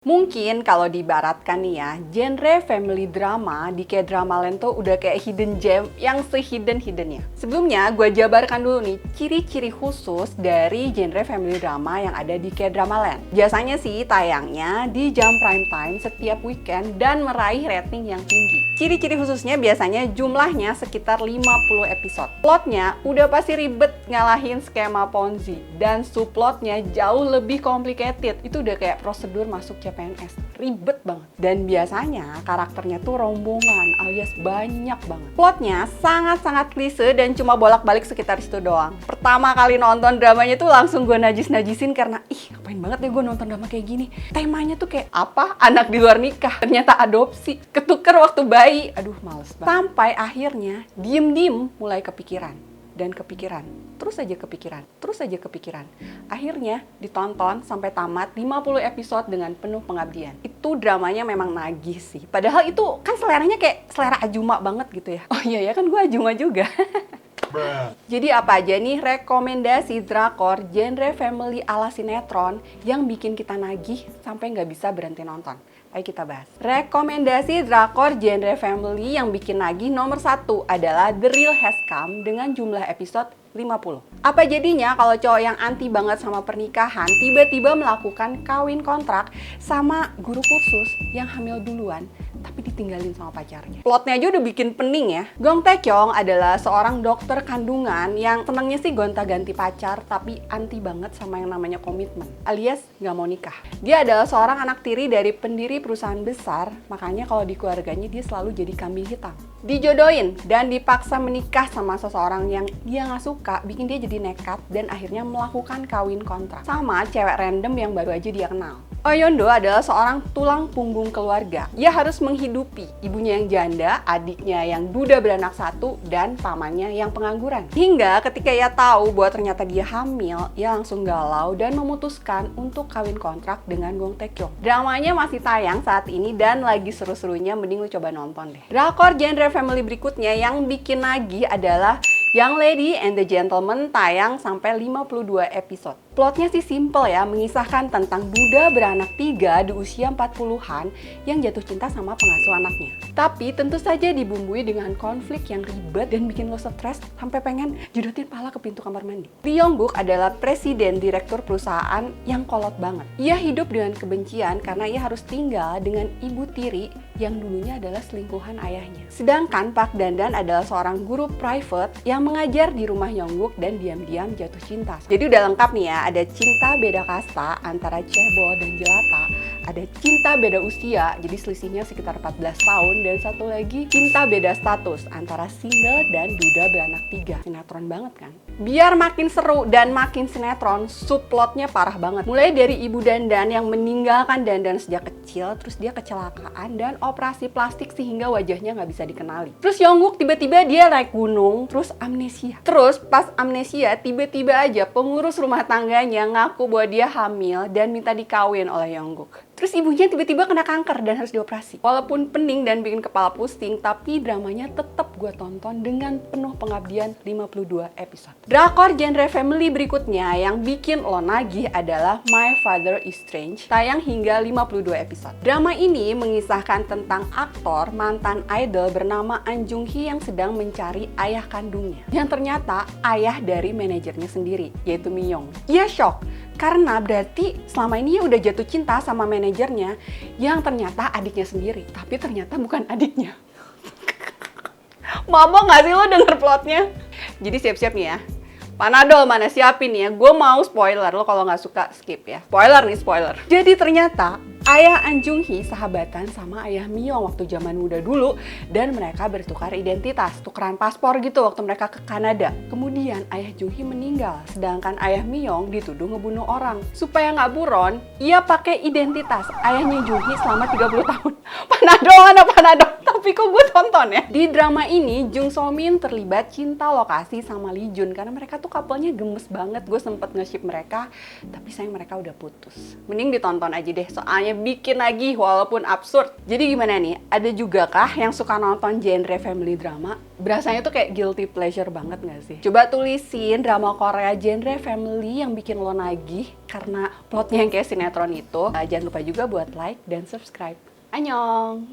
Mungkin kalau diibaratkan nih ya, genre family drama di K-drama Land tuh udah kayak hidden gem yang se-hidden-hiddennya. Sebelumnya, gue jabarkan dulu nih ciri-ciri khusus dari genre family drama yang ada di K-drama Land. Biasanya sih tayangnya di jam prime time setiap weekend dan meraih rating yang tinggi. Ciri-ciri khususnya biasanya jumlahnya sekitar 50 episode. Plotnya udah pasti ribet ngalahin skema Ponzi. Dan subplotnya jauh lebih complicated. Itu udah kayak prosedur masuk CPNS. Ribet banget. Dan biasanya karakternya tuh rombongan alias banyak banget. Plotnya sangat-sangat klise dan cuma bolak-balik sekitar situ doang. Pertama kali nonton dramanya tuh langsung gue najis-najisin karena ngapain banget ya gue nonton drama kayak gini. Temanya tuh kayak apa? Anak di luar nikah. Ternyata adopsi. Ketuker waktu bayi. Aduh males banget. Sampai akhirnya diem-diem mulai kepikiran. Dan kepikiran. Terus aja kepikiran. Akhirnya ditonton sampai tamat 50 episode dengan penuh pengabdian. Itu dramanya memang nagih sih. Padahal itu kan seleranya kayak selera Ajuma banget gitu ya. Oh iya ya kan gue Ajuma juga. Jadi apa aja nih rekomendasi drakor genre family ala sinetron yang bikin kita nagih sampai nggak bisa berhenti nonton? Ayo kita bahas. Rekomendasi drakor genre family yang bikin nagih nomor 1 adalah The Real Has Come dengan jumlah episode 50. Apa jadinya kalau cowok yang anti banget sama pernikahan tiba-tiba melakukan kawin kontrak sama guru kursus yang hamil duluan tapi ditinggalin sama pacarnya. Plotnya aja udah bikin pening ya. Gong Tae-kyung adalah seorang dokter kandungan yang senangnya sih gonta-ganti pacar tapi anti banget sama yang namanya komitmen alias nggak mau nikah. Dia adalah seorang anak tiri dari pendiri perusahaan besar, makanya kalau di keluarganya dia selalu jadi kambing hitam. Dijodohin dan dipaksa menikah sama seseorang yang dia nggak suka, bikin dia jadi nekat dan akhirnya melakukan kawin kontrak sama cewek random yang baru aja dia kenal. Oh Yeon-do adalah seorang tulang punggung keluarga. Ia harus menghidupi ibunya yang janda, adiknya yang duda beranak satu, dan pamannya yang pengangguran. Hingga ketika ia tahu bahwa ternyata dia hamil, ia langsung galau dan memutuskan untuk kawin kontrak dengan Gong Tae-kyung. Dramanya masih tayang saat ini dan lagi seru-serunya, mending lu coba nonton deh. Drakor genre family berikutnya yang bikin nagih adalah Young Lady and the Gentleman, tayang sampai 52 episode. Plotnya sih simple ya, mengisahkan tentang duda beranak 3 di usia 40-an yang jatuh cinta sama pengasuh anaknya. Tapi tentu saja dibumbui dengan konflik yang ribet dan bikin lo stres sampai pengen jodotin pala ke pintu kamar mandi. Lee Yong-guk adalah presiden direktur perusahaan yang kolot banget. Ia hidup dengan kebencian karena ia harus tinggal dengan ibu tiri yang dulunya adalah selingkuhan ayahnya. Sedangkan Park Dan-dan adalah seorang guru private yang mengajar di rumah Yong-guk dan diam-diam jatuh cinta. Jadi udah lengkap nih ya, ada cinta beda kasta antara cebol dan jelata, ada cinta beda usia, jadi selisihnya sekitar 14 tahun, dan satu lagi cinta beda status antara single dan duda beranak 3. Sinetron banget kan? Biar makin seru dan makin sinetron, subplotnya parah banget. Mulai dari ibu Dandan yang meninggalkan Dandan sejak kecil, terus dia kecelakaan dan operasi plastik sehingga wajahnya nggak bisa dikenali. Terus Yong-guk tiba-tiba dia naik gunung, terus amnesia. Terus pas amnesia, tiba-tiba aja pengurus rumah tangganya ngaku bahwa dia hamil dan minta dikawin oleh Yong-guk. Terus ibunya tiba-tiba kena kanker dan harus dioperasi. Walaupun pening dan bikin kepala pusing, tapi dramanya tetap gue tonton dengan penuh pengabdian 52 episode. Drakor genre family berikutnya yang bikin lo nagih adalah My Father is Strange, tayang hingga 52 episode. Drama ini mengisahkan tentang aktor mantan idol bernama An Jung Hee yang sedang mencari ayah kandungnya, yang ternyata ayah dari manajernya sendiri, yaitu Miyong. Ia shock karena berarti selama ini udah jatuh cinta sama manajernya yang ternyata adiknya sendiri. Tapi ternyata bukan adiknya. Mabok gak sih lo denger plotnya? Jadi siap-siap nih ya. Panadol mana siapin ya. Gue mau spoiler, lo kalau gak suka skip ya. Spoiler nih, spoiler. Jadi ternyata ayah An Jung Hee sahabatan sama ayah Miyong waktu zaman muda dulu dan mereka bertukar identitas, tukeran paspor gitu waktu mereka ke Kanada. Kemudian ayah Jung Hee meninggal, sedangkan ayah Miyong dituduh ngebunuh orang. Supaya nggak buron, ia pakai identitas ayahnya Jung Hee selama 30 tahun. Panadol mana Panadol? Tapi kok gue tonton ya? Di drama ini, Jung So Min terlibat cinta lokasi sama Lee Jun karena mereka tuh couple-nya gemes banget. Gue sempet nge-ship mereka, tapi sayang mereka udah putus. Mending ditonton aja deh, soalnya bikin lagi walaupun absurd. Jadi gimana nih? Ada juga kah yang suka nonton genre family drama? Berasanya tuh kayak guilty pleasure banget gak sih? Coba tulisin drama Korea genre family yang bikin lo nagih karena plotnya yang kayak sinetron itu. Jangan lupa juga buat like dan subscribe. Annyeong!